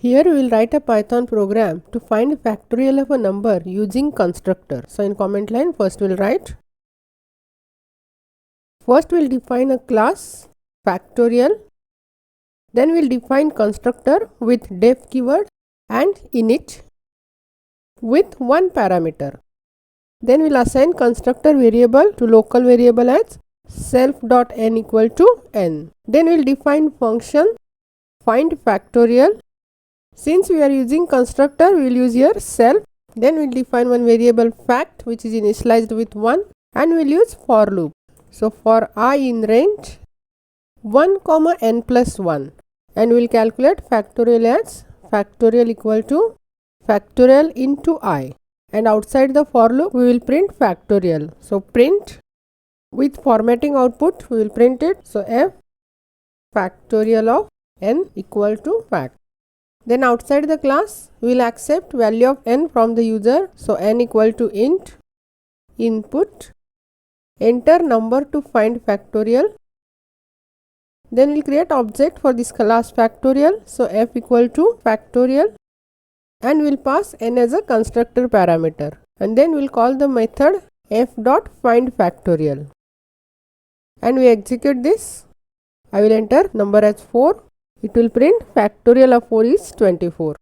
Here we will write a Python program to find factorial of a number using constructor. So in comment line, first we'll write. First we'll define a class Factorial. Then we'll define constructor with def keyword and init with one parameter. Then we'll assign constructor variable to local variable as self.n equal to n. Then we'll define function find factorial. Since we are using constructor, we will use here self. Then we will define one variable fact which is initialized with 1 and we will use for loop. So for I in range 1 comma n plus 1 and we will calculate factorial as factorial equal to factorial into I, and outside the for loop we will print factorial. So print with formatting output we will print it. So f factorial of n equal to fact. Then outside the class we will accept value of n from the user. So n equal to int input, enter number to find factorial. Then we will create object for this class factorial. So f equal to factorial and we will pass n as a constructor parameter, and then we will call the method f dot find factorial and we execute this. I will enter number as 4. It will print factorial of 4 is 24.